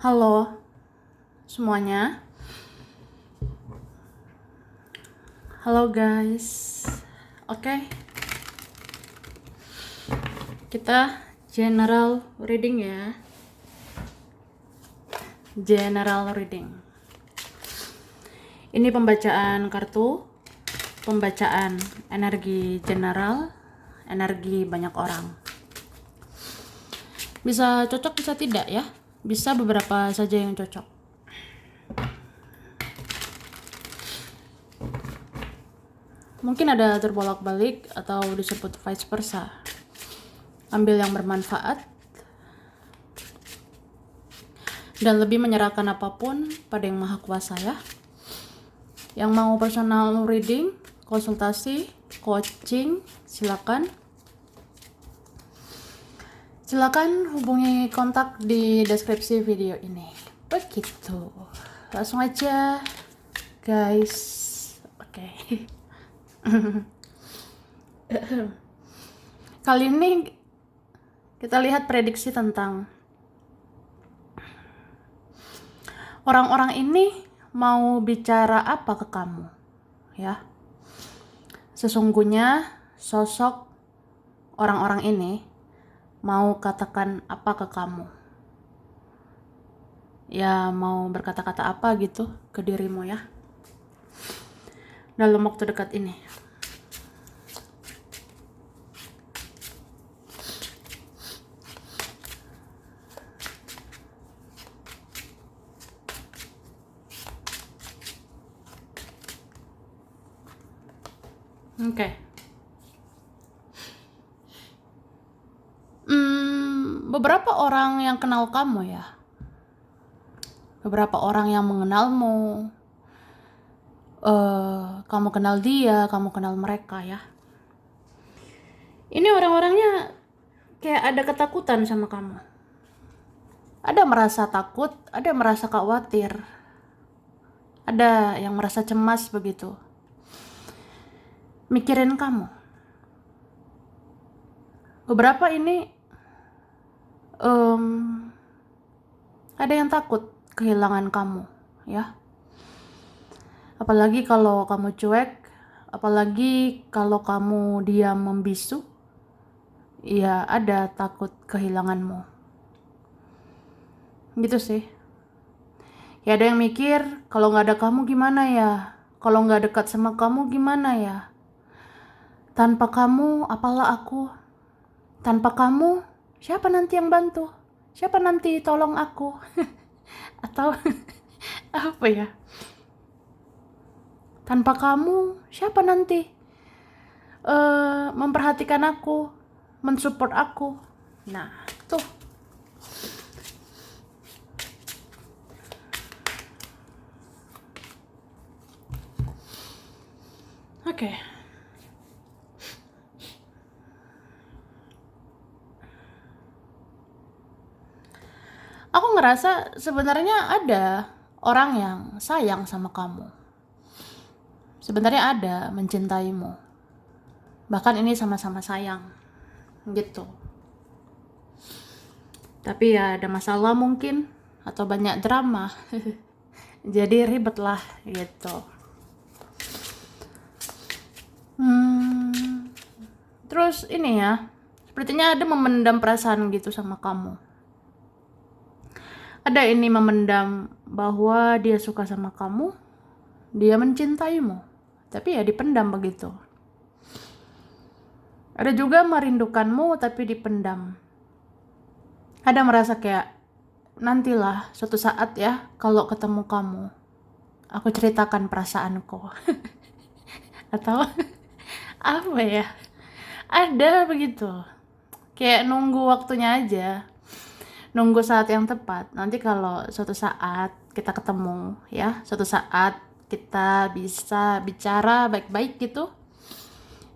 Halo semuanya. Halo guys. Oke, kita general reading ya. General reading. Ini pembacaan kartu, pembacaan energi general, energi banyak orang. Bisa cocok, bisa tidak ya. Bisa beberapa saja yang cocok. Mungkin ada terbolak-balik atau disebut vice versa. Ambil yang bermanfaat dan lebih menyerahkan apapun pada Yang Maha Kuasa ya. Yang mau personal reading, konsultasi, coaching, silakan. Silakan hubungi kontak di deskripsi video ini. Begitu. Langsung aja, guys. Oke. Kali ini kita lihat prediksi tentang orang-orang ini mau bicara apa ke kamu, ya. Sesungguhnya sosok orang-orang ini mau katakan apa ke kamu. Ya, mau berkata-kata apa gitu ke dirimu ya. Dalam waktu dekat ini. Oke. Beberapa orang yang kenal kamu ya. Beberapa orang yang mengenalmu. Kamu kenal dia, kamu kenal mereka ya. Ini orang-orangnya kayak ada ketakutan sama kamu. Ada merasa takut, ada merasa khawatir. Ada yang merasa cemas begitu. Mikirin kamu. Beberapa ini ada yang takut kehilangan kamu ya. Apalagi kalau kamu cuek, apalagi kalau kamu diam membisu, ya ada takut kehilanganmu. Gitu sih. Ya ada yang mikir, kalau nggak ada kamu gimana ya? Kalau nggak dekat sama kamu gimana ya? Tanpa kamu, apalah aku? Tanpa kamu, siapa nanti yang bantu? Siapa nanti tolong aku? Atau apa ya? Tanpa kamu, siapa nanti memperhatikan aku, mensupport aku? Nah, tuh. Oke. Aku ngerasa sebenarnya ada orang yang sayang sama kamu. Sebenarnya ada mencintaimu. Bahkan ini sama-sama sayang. Gitu. Tapi ya ada masalah mungkin atau banyak drama. Jadi ribet lah gitu. Terus ini ya, sepertinya ada memendam perasaan gitu sama kamu. Ada ini memendam bahwa dia suka sama kamu, dia mencintaimu, tapi ya dipendam begitu. Ada juga merindukanmu tapi dipendam. Ada merasa kayak, nantilah suatu saat ya kalau ketemu kamu, aku ceritakan perasaanku. Atau apa ya, ada begitu. Kayak nunggu waktunya aja. Nunggu saat yang tepat. Nanti kalau suatu saat kita ketemu ya, suatu saat kita bisa bicara baik-baik gitu.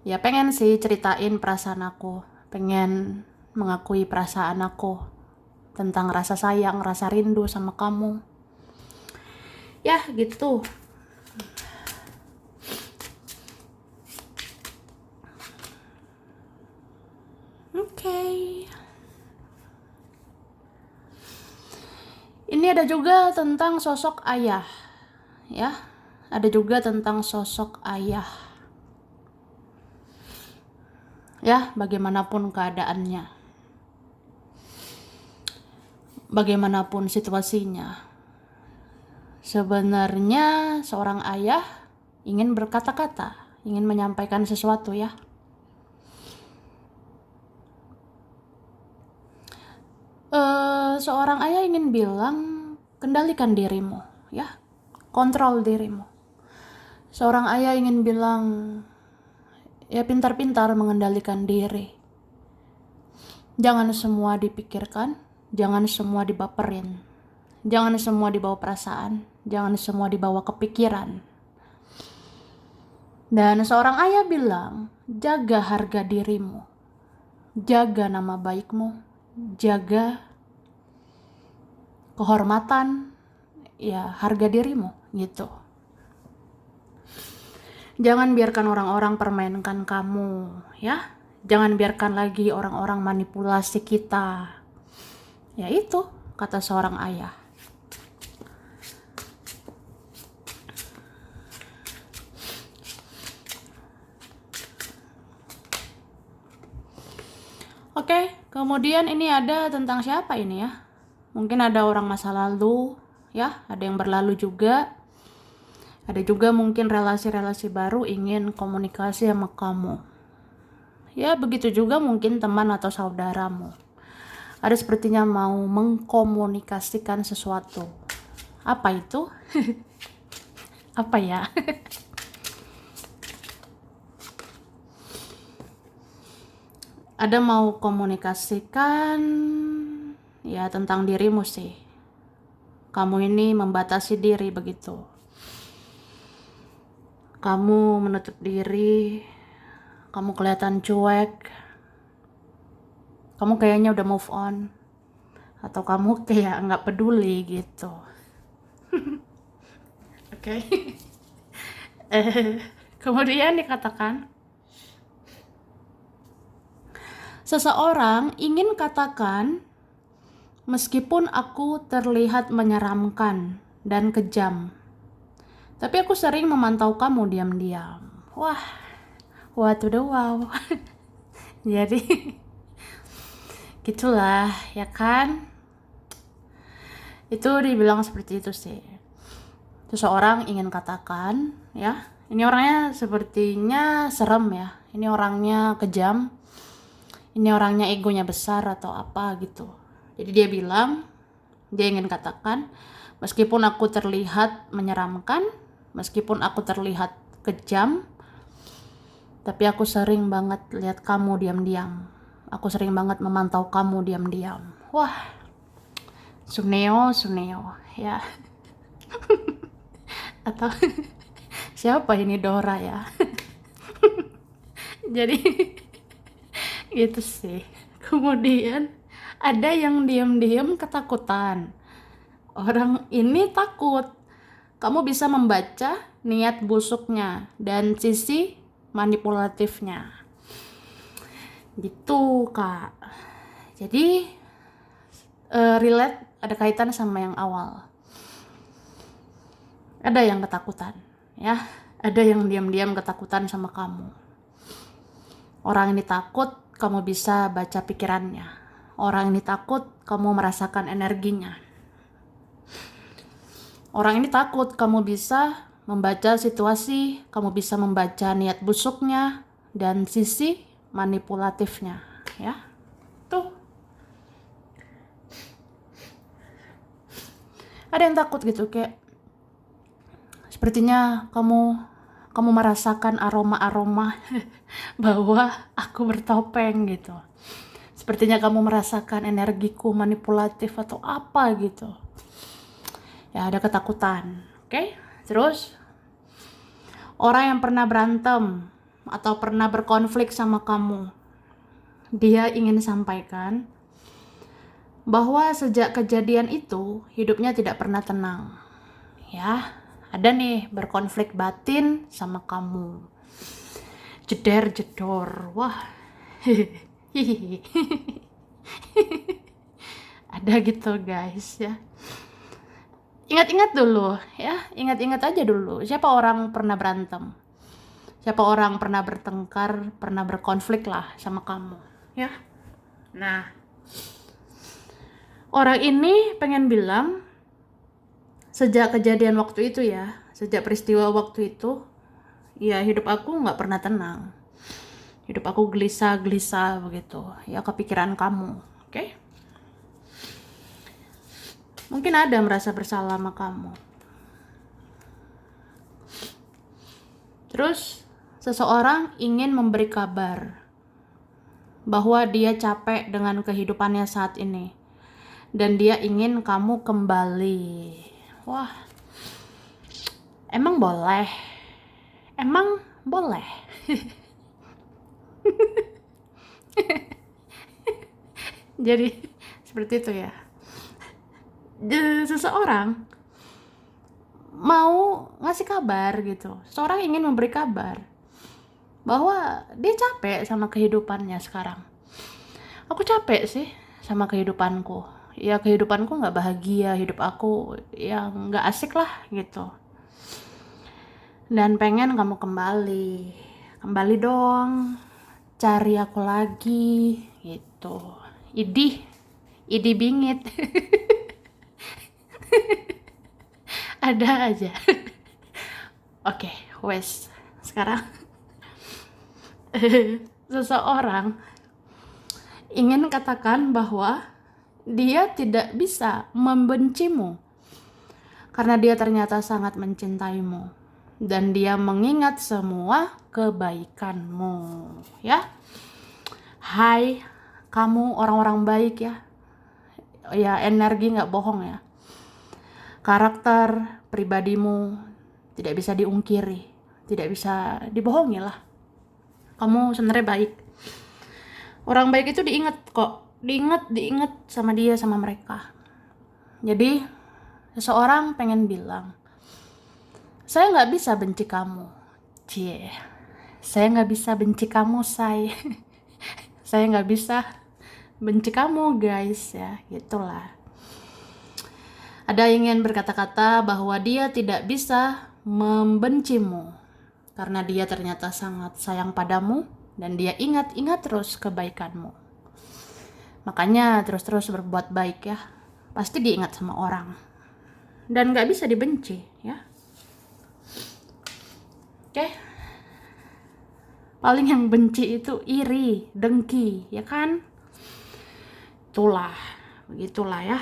Ya pengen sih ceritain perasaan aku. Pengen mengakui perasaan aku tentang rasa sayang, rasa rindu sama kamu. Ya gitu. Oke. Ini ada juga tentang sosok ayah, ya. Ada juga tentang sosok ayah. Ya, bagaimanapun keadaannya, bagaimanapun situasinya, sebenarnya seorang ayah ingin berkata-kata, ingin menyampaikan sesuatu, ya. Seorang ayah ingin bilang, kendalikan dirimu, ya. Kontrol dirimu. Seorang ayah ingin bilang, ya pintar-pintar mengendalikan diri. Jangan semua dipikirkan, jangan semua dibaperin, jangan semua dibawa perasaan, jangan semua dibawa kepikiran. Dan seorang ayah bilang, jaga harga dirimu, jaga nama baikmu, jaga kehormatan, ya harga dirimu gitu. Jangan biarkan orang-orang permainkan kamu, ya. Jangan biarkan lagi orang-orang manipulasi kita. Ya itu kata seorang ayah. Oke, kemudian ini ada tentang siapa ini ya? Mungkin ada orang masa lalu, ya, ada yang berlalu juga. Ada juga mungkin relasi-relasi baru ingin komunikasi sama kamu. Ya, begitu juga mungkin teman atau saudaramu. Ada sepertinya mau mengkomunikasikan sesuatu. Apa itu? Apa ya? Ada mau komunikasikan ya tentang dirimu sih. Kamu ini membatasi diri begitu. Kamu menutup diri, kamu kelihatan cuek, kamu kayaknya udah move on, atau kamu kayak nggak peduli gitu. Oke. Kemudian dikatakan, seseorang ingin katakan, meskipun aku terlihat menyeramkan dan kejam, tapi aku sering memantau kamu diam-diam. Wah, what to the wow. Jadi, gitulah, ya kan? Itu dibilang seperti itu sih. Seseorang ingin katakan, ya, ini orangnya sepertinya serem ya. Ini orangnya kejam. Ini orangnya egonya besar atau apa gitu. Jadi dia bilang, dia ingin katakan, meskipun aku terlihat menyeramkan, meskipun aku terlihat kejam, tapi aku sering banget lihat kamu diam-diam. Aku sering banget memantau kamu diam-diam. Wah, Suneo, ya. Atau siapa ini Dora ya? Jadi gitu sih. Kemudian ada yang diam-diam ketakutan. Orang ini takut. Kamu bisa membaca niat busuknya dan sisi manipulatifnya. Gitu, Kak. Jadi relate, ada kaitan sama yang awal. Ada yang ketakutan, ya. Ada yang diam-diam ketakutan sama kamu. Orang ini takut, kamu bisa baca pikirannya. Orang ini takut, kamu merasakan energinya. Orang ini takut, kamu bisa membaca situasi, kamu bisa membaca niat busuknya dan sisi manipulatifnya, ya. Tuh. Ada yang takut gitu, kayak sepertinya kamu merasakan aroma-aroma bahwa aku bertopeng gitu. Sepertinya kamu merasakan energiku manipulatif atau apa gitu. Ya, ada ketakutan. Oke? Terus orang yang pernah berantem atau pernah berkonflik sama kamu, dia ingin sampaikan bahwa sejak kejadian itu hidupnya tidak pernah tenang. Ya, ada nih berkonflik batin sama kamu. Jeder jedor. Wah. Ada gitu guys ya. Ingat-ingat dulu ya, ingat-ingat aja dulu. Siapa orang pernah berantem? Siapa orang pernah bertengkar, pernah berkonflik lah sama kamu, ya? Nah, orang ini pengen bilang, sejak kejadian waktu itu ya, sejak peristiwa waktu itu, ya hidup aku nggak pernah tenang. Hidup aku gelisah-gelisah begitu, ya kepikiran kamu, oke? Mungkin ada merasa bersalah sama kamu. Terus, seseorang ingin memberi kabar bahwa dia capek dengan kehidupannya saat ini. Dan dia ingin kamu kembali. Wah, emang boleh? Emang boleh? Jadi, seperti itu ya. Seseorang mau ngasih kabar gitu. Seseorang ingin memberi kabar bahwa dia capek sama kehidupannya sekarang. Aku capek sih sama kehidupanku. Ya kehidupanku nggak bahagia, hidup aku ya nggak asik lah gitu. Dan pengen kamu kembali dong, cari aku lagi gitu. Idih bingit. Ada aja. Oke, wes. Sekarang seseorang ingin katakan bahwa dia tidak bisa membencimu karena dia ternyata sangat mencintaimu dan dia mengingat semua kebaikanmu, ya. Hai, kamu orang-orang baik ya. Ya, energi nggak bohong ya. Karakter pribadimu tidak bisa diungkiri, tidak bisa dibohongi lah. Kamu sebenarnya baik. Orang baik itu diingat kok, diingat sama dia, sama mereka. Jadi seseorang pengen bilang, saya nggak bisa benci kamu. Cie, saya nggak bisa benci kamu, say. Saya nggak bisa benci kamu, guys, ya, gitulah. Ada yang ingin berkata-kata bahwa dia tidak bisa membencimu karena dia ternyata sangat sayang padamu dan dia ingat-ingat terus kebaikanmu. Makanya terus-terus berbuat baik ya. Pasti diingat sama orang. Dan gak bisa dibenci ya. Oke. Paling yang benci itu iri, dengki, ya kan? Itulah, begitulah ya.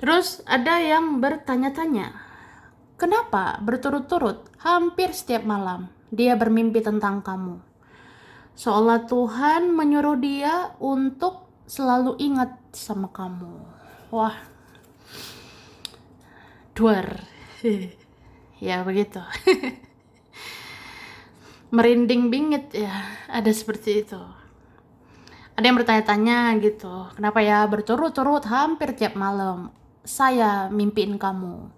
Terus ada yang bertanya-tanya, kenapa berturut-turut hampir setiap malam dia bermimpi tentang kamu? Seolah Tuhan menyuruh dia untuk selalu ingat sama kamu. Wah, duar. Ya begitu. Merinding bingit ya, ada seperti itu. Ada yang bertanya-tanya gitu, kenapa ya berturut-turut hampir tiap malam saya mimpiin kamu.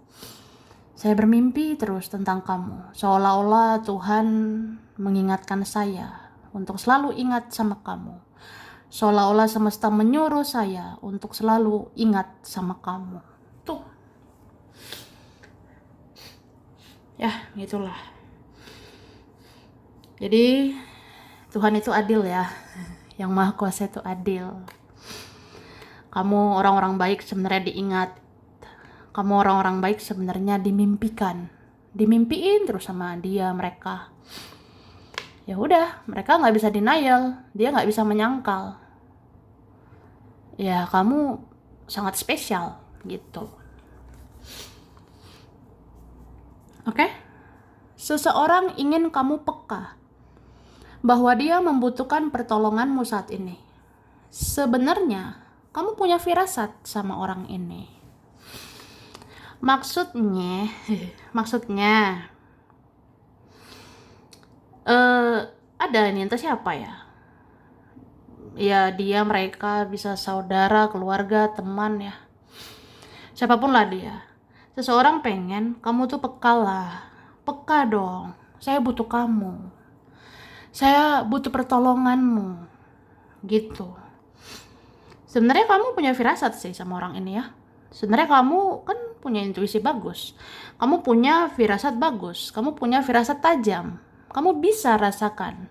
Saya bermimpi terus tentang kamu, seolah-olah Tuhan mengingatkan saya untuk selalu ingat sama kamu. Seolah-olah semesta menyuruh saya untuk selalu ingat sama kamu. Tuh. Ya, gitulah. Jadi, Tuhan itu adil ya. Yang Maha Kuasa itu adil. Kamu orang-orang baik sebenarnya diingat. Kamu orang-orang baik sebenarnya dimimpikan. Dimimpiin terus sama dia, mereka. Ya udah, mereka nggak bisa denial. Dia nggak bisa menyangkal. Ya, kamu sangat spesial gitu. Oke? Seseorang ingin kamu peka bahwa dia membutuhkan pertolonganmu saat ini. Sebenarnya, kamu punya firasat sama orang ini. Maksudnya, ada ini entah siapa ya. Ya dia, mereka bisa saudara, keluarga, teman ya. Siapapun lah dia. Seseorang pengen kamu tuh peka lah. Peka dong. Saya butuh kamu. Saya butuh pertolonganmu. Gitu. Sebenarnya kamu punya firasat sih sama orang ini ya. Sebenarnya kamu kan punya intuisi bagus, kamu punya firasat bagus, kamu punya firasat tajam, kamu bisa rasakan,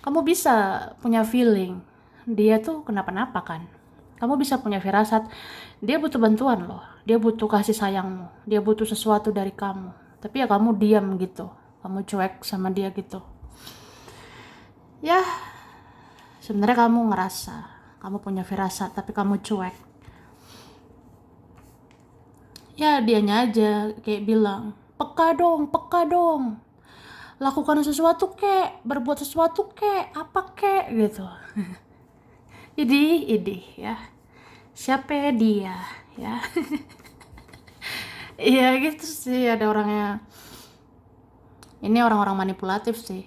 kamu bisa punya feeling dia tuh kenapa-napa kan. Kamu bisa punya firasat dia butuh bantuan loh, dia butuh kasih sayangmu, dia butuh sesuatu dari kamu. Tapi ya kamu diam gitu, kamu cuek sama dia gitu. Ya, sebenarnya kamu ngerasa kamu punya firasat tapi kamu cuek. Ya dianya aja kayak bilang, peka dong, lakukan sesuatu kek, berbuat sesuatu kek, apa kek gitu. Idih ya, siapa dia ya. Iya gitu sih, ada orangnya. Ini orang-orang manipulatif sih,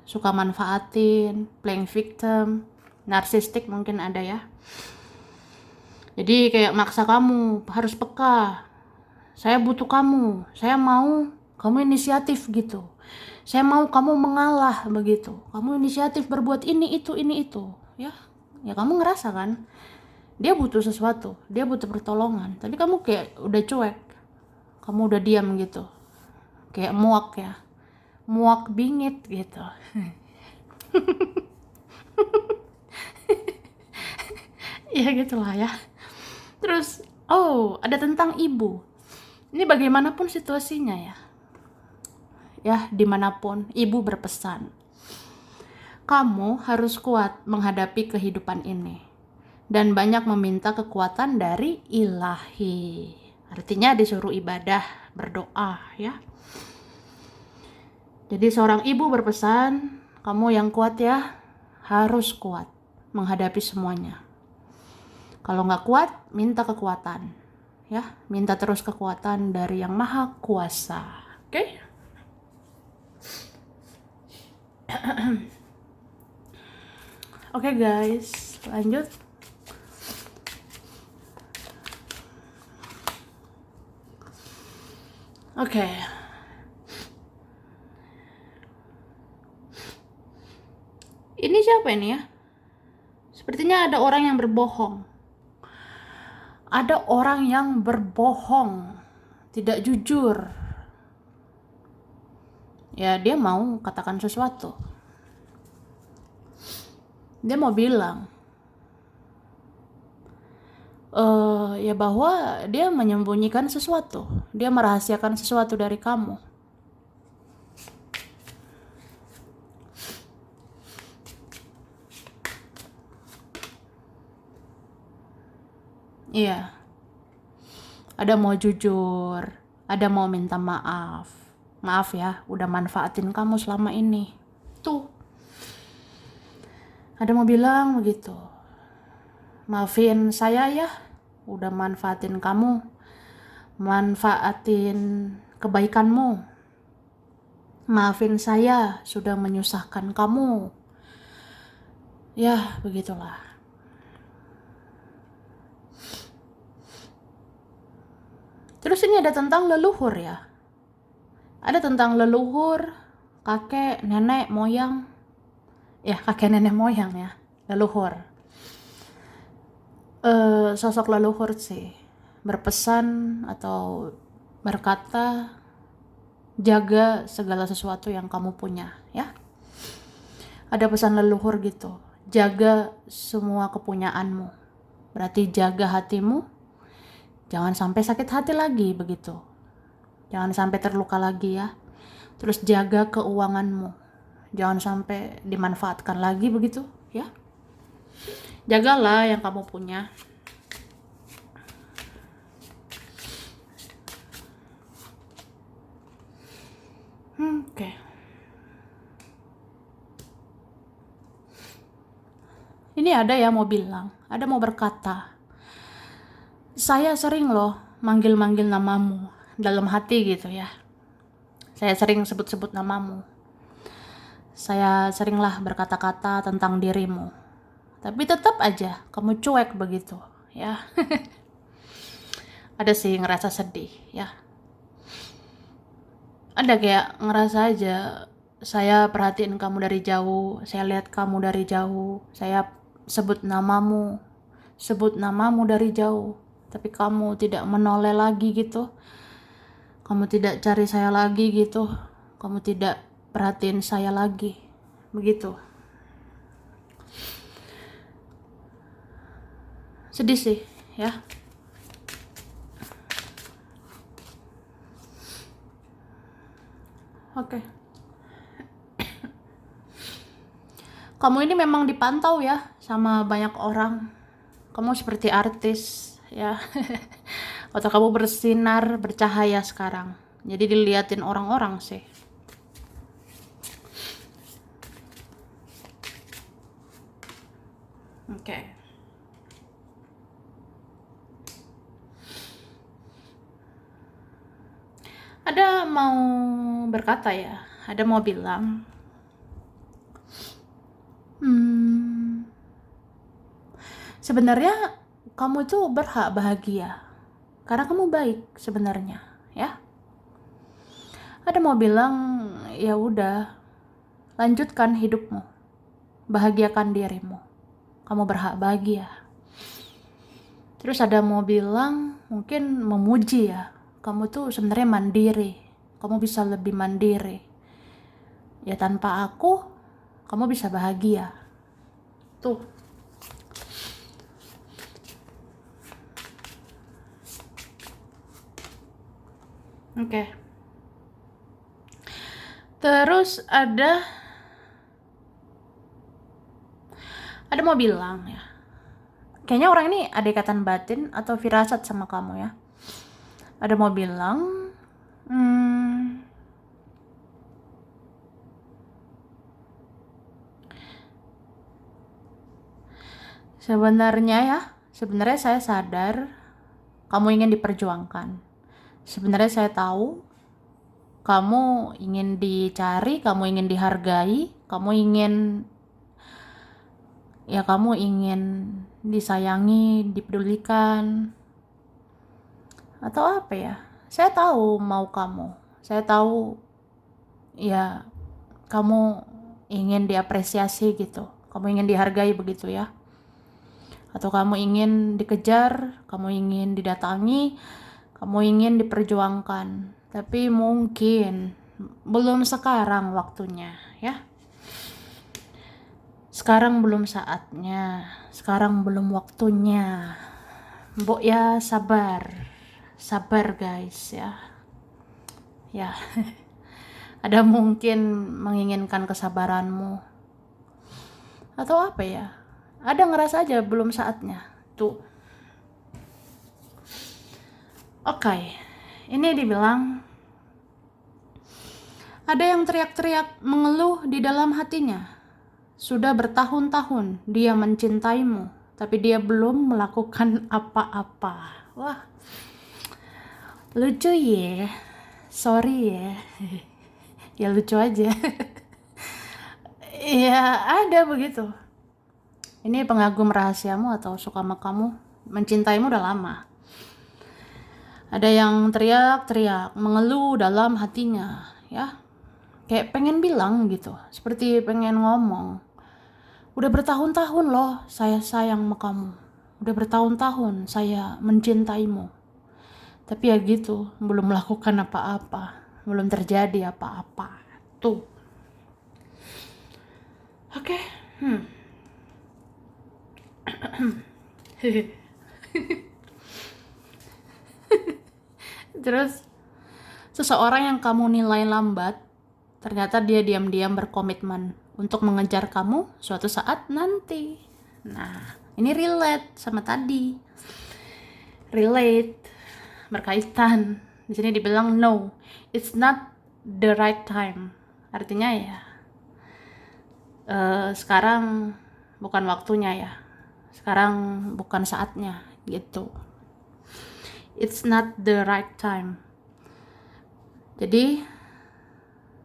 suka manfaatin, playing victim, narsistik mungkin ada ya. Jadi kayak maksa kamu harus peka, saya butuh kamu, saya mau kamu inisiatif gitu, saya mau kamu mengalah begitu, kamu inisiatif berbuat ini itu ya. Ya kamu ngerasa kan dia butuh sesuatu, dia butuh pertolongan, tapi kamu kayak udah cuek, kamu udah diam gitu, kayak muak ya, muak bingit gitu. Ya gitulah ya. Terus ada tentang ibu. Ini bagaimanapun situasinya ya dimanapun ibu berpesan, kamu harus kuat menghadapi kehidupan ini dan banyak meminta kekuatan dari ilahi. Artinya disuruh ibadah, berdoa ya. Jadi seorang ibu berpesan, kamu yang kuat ya, harus kuat menghadapi semuanya. Kalau nggak kuat, minta kekuatan ya, minta terus kekuatan dari yang maha kuasa. Oke? Oke guys, lanjut. Oke. Ini siapa ini ya? Sepertinya ada orang yang berbohong. Ada orang yang berbohong, tidak jujur. Ya dia mau katakan sesuatu. Dia mau bilang, ya bahwa dia menyembunyikan sesuatu, dia merahasiakan sesuatu dari kamu. Iya, ada mau jujur, ada mau minta maaf. Maaf ya, udah manfaatin kamu selama ini. Tuh, ada mau bilang begitu. Maafin saya ya, udah manfaatin kamu, manfaatin kebaikanmu. Maafin saya sudah menyusahkan kamu. Ya, begitulah. Terus ini ada tentang leluhur ya. Ada tentang leluhur, kakek, nenek, moyang. Ya, kakek nenek moyang ya, leluhur. Sosok leluhur sih berpesan atau berkata, jaga segala sesuatu yang kamu punya ya. Ada pesan leluhur gitu, jaga semua kepunyaanmu. Berarti jaga hatimu, jangan sampai sakit hati lagi begitu. Jangan sampai terluka lagi ya. Terus jaga keuanganmu, jangan sampai dimanfaatkan lagi begitu ya. Jagalah yang kamu punya. Oke. Ini ada ya mau bilang, ada mau berkata, saya sering loh manggil-manggil namamu dalam hati gitu ya. Saya sering sebut-sebut namamu. Saya seringlah berkata-kata tentang dirimu. Tapi tetap aja kamu cuek begitu ya. Ada sih ngerasa sedih ya. Ada kayak ngerasa aja, saya perhatiin kamu dari jauh, saya lihat kamu dari jauh, saya sebut namamu dari jauh. tapi kamu tidak menoleh lagi gitu. Kamu tidak cari saya lagi gitu. Kamu tidak perhatiin saya lagi. Begitu. Sedih sih, ya. Oke. Kamu ini memang dipantau ya sama banyak orang. Kamu seperti artis, ya. Atau kamu bersinar, bercahaya sekarang. Jadi diliatin orang-orang sih. Oke. Ada mau berkata ya, ada mau bilang, sebenarnya kamu itu berhak bahagia karena kamu baik sebenarnya, ya. Ada mau bilang, ya udah, lanjutkan hidupmu, bahagiakan dirimu, kamu berhak bahagia. Terus ada mau bilang, mungkin memuji ya, kamu tuh sebenarnya mandiri, kamu bisa lebih mandiri. Ya tanpa aku, kamu bisa bahagia. Tuh. Oke. Terus ada mau bilang ya. Kayaknya orang ini ada ikatan batin atau firasat sama kamu ya. Ada mau bilang, sebenarnya saya sadar kamu ingin diperjuangkan. Sebenarnya saya tahu kamu ingin dicari, kamu ingin dihargai, kamu ingin disayangi, dipedulikan, atau apa ya. Saya tahu mau kamu. Saya tahu ya kamu ingin diapresiasi gitu. Kamu ingin dihargai begitu ya. Atau kamu ingin dikejar, kamu ingin didatangi, kamu ingin diperjuangkan. Tapi mungkin belum sekarang waktunya ya. Sekarang belum saatnya, sekarang belum waktunya. Mbok ya sabar. Sabar guys ya. Ya. Ada mungkin menginginkan kesabaranmu. Atau apa ya? Ada ngerasa aja belum saatnya. Tuh. Oke. Ini dibilang ada yang teriak-teriak mengeluh di dalam hatinya. Sudah bertahun-tahun dia mencintaimu, tapi dia belum melakukan apa-apa. Wah. Lucu ya. Sorry ya. Ya lucu aja. Ya ada begitu. Ini pengagum rahasiamu atau suka sama kamu, mencintaimu udah lama. Ada yang teriak-teriak, mengeluh dalam hatinya, ya. Kayak pengen bilang gitu, seperti pengen ngomong. Udah bertahun-tahun loh saya sayang sama kamu. Udah bertahun-tahun saya mencintaimu. Tapi ya gitu, belum melakukan apa-apa, belum terjadi apa-apa. Tuh. Oke. Terus seseorang yang kamu nilai lambat, ternyata dia diam-diam berkomitmen untuk mengejar kamu suatu saat nanti. Nah, ini relate sama tadi. Relate, berkaitan. Di sini dibilang no, it's not the right time. Artinya ya, sekarang bukan waktunya ya. Sekarang bukan saatnya gitu. It's not the right time. Jadi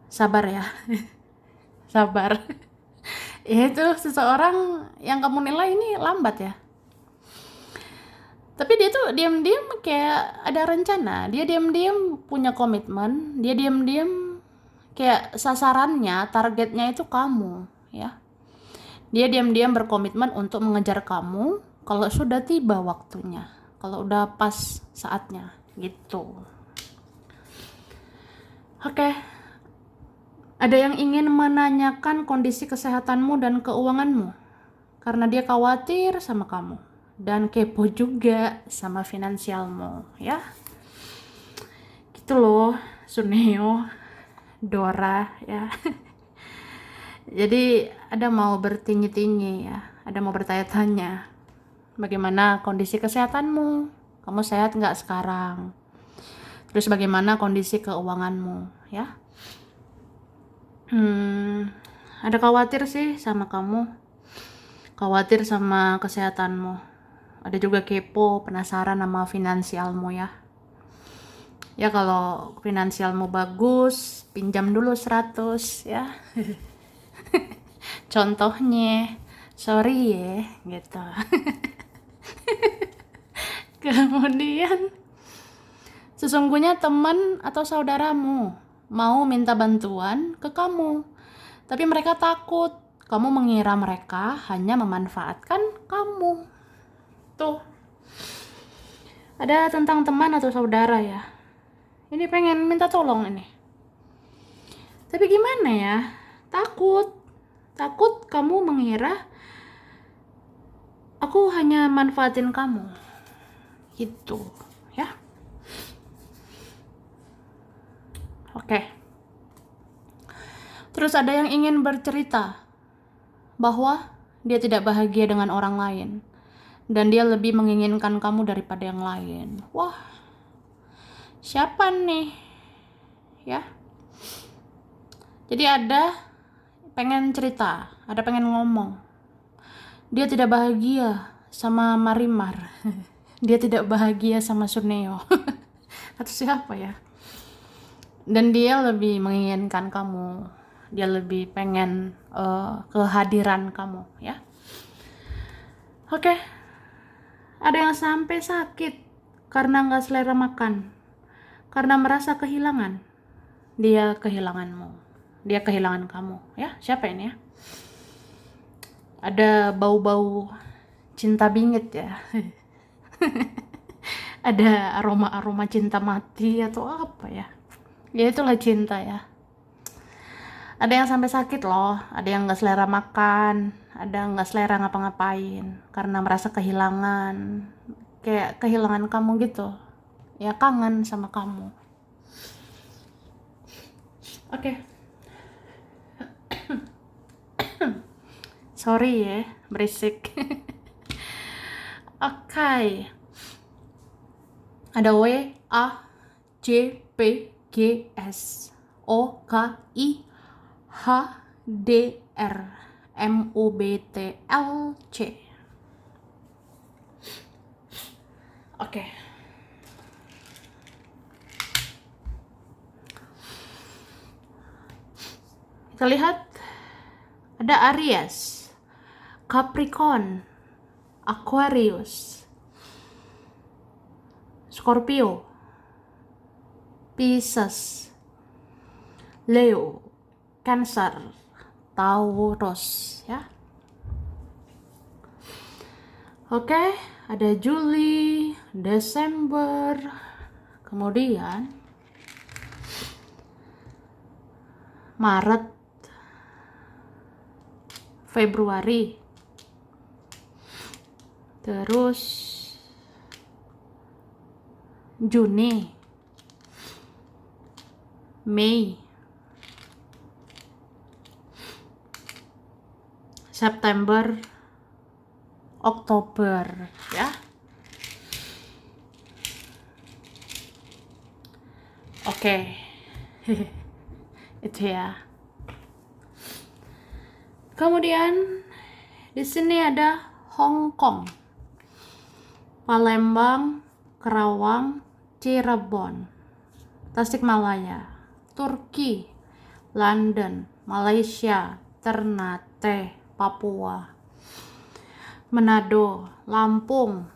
sabar ya. Sabar. Itu seseorang yang kamu nilai ini lambat ya. Tapi dia tuh diam-diam kayak ada rencana. Dia diam-diam punya komitmen. Dia diam-diam kayak sasarannya, targetnya itu kamu ya. Dia diam-diam berkomitmen untuk mengejar kamu kalau sudah tiba waktunya. kalau udah pas saatnya gitu. Oke. Ada yang ingin menanyakan kondisi kesehatanmu dan keuanganmu karena dia khawatir sama kamu dan kepo juga sama finansialmu ya. Gitu loh, Suneo, Dora ya. Jadi ada mau bertanya-tanya ya, ada mau bertanya-tanya. Bagaimana kondisi kesehatanmu? Kamu sehat nggak sekarang? Terus bagaimana kondisi keuanganmu ya? Ada khawatir sih sama kamu, khawatir sama kesehatanmu. Ada juga kepo, penasaran sama finansialmu ya. Ya kalau finansialmu bagus, pinjam dulu 100 ya. Contohnya, sorry ya, gitu. Kemudian, sesungguhnya teman atau saudaramu mau minta bantuan ke kamu, tapi mereka takut kamu mengira mereka hanya memanfaatkan kamu. Tuh, ada tentang teman atau saudara ya. Ini pengen minta tolong ini. Tapi gimana ya? Takut kamu mengira aku hanya manfaatin kamu. Gitu, ya. Oke. Terus ada yang ingin bercerita bahwa dia tidak bahagia dengan orang lain dan dia lebih menginginkan kamu daripada yang lain. Wah, siapa nih? Ya. Jadi ada pengen cerita, ada pengen ngomong. Dia tidak bahagia sama Marimar. Dia tidak bahagia sama Suneo. Atau siapa ya? Dan dia lebih menginginkan kamu. Dia lebih pengen kehadiran kamu, ya. Oke. Ada yang sampai sakit karena nggak selera makan. Karena merasa kehilangan. Dia kehilanganmu. Dia kehilangan kamu, ya. Siapa ini ya? Ada bau-bau cinta bingit ya. Ada aroma-aroma cinta mati atau apa ya. Ya itulah cinta ya. Ada yang sampai sakit loh, ada yang gak selera makan, ada yang gak selera ngapa-ngapain karena merasa kehilangan, kayak kehilangan kamu gitu. Ya kangen sama kamu. Oke. Sorry ya, berisik. Oke. Ada W A J P G S O K I H D R M U B T L C. Oke. Kita lihat ada Aries, Capricorn, Aquarius, Scorpio, Pisces, Leo, Cancer, Taurus ya. Oke, ada Juli, Desember, kemudian Maret, Februari, terus Juni, Mei, September, Oktober ya. Oke. Itu ya. Kemudian di sini ada Hong Kong, Palembang, Kerawang, Cirebon, Tasikmalaya, Turki, London, Malaysia, Ternate, Papua, Manado, Lampung,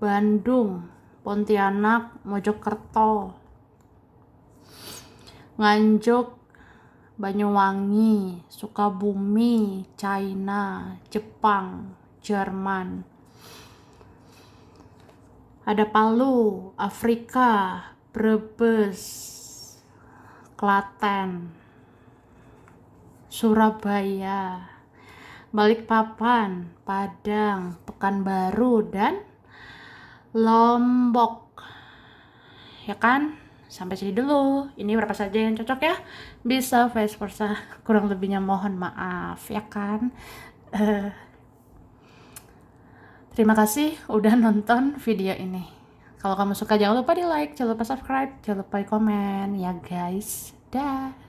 Bandung, Pontianak, Mojokerto, Nganjuk, Banyuwangi, Sukabumi, China, Jepang, Jerman, Ada Palu, Afrika, Brebes, Klaten, Surabaya, Balikpapan, Padang, Pekanbaru, dan Lombok. Ya kan? Sampai sini dulu. Ini berapa saja yang cocok ya? Bisa vice versa. Kurang lebihnya mohon maaf ya kan? Terima kasih udah nonton video ini. Kalau kamu suka jangan lupa di like, jangan lupa subscribe, jangan lupa di komen ya guys. Dah.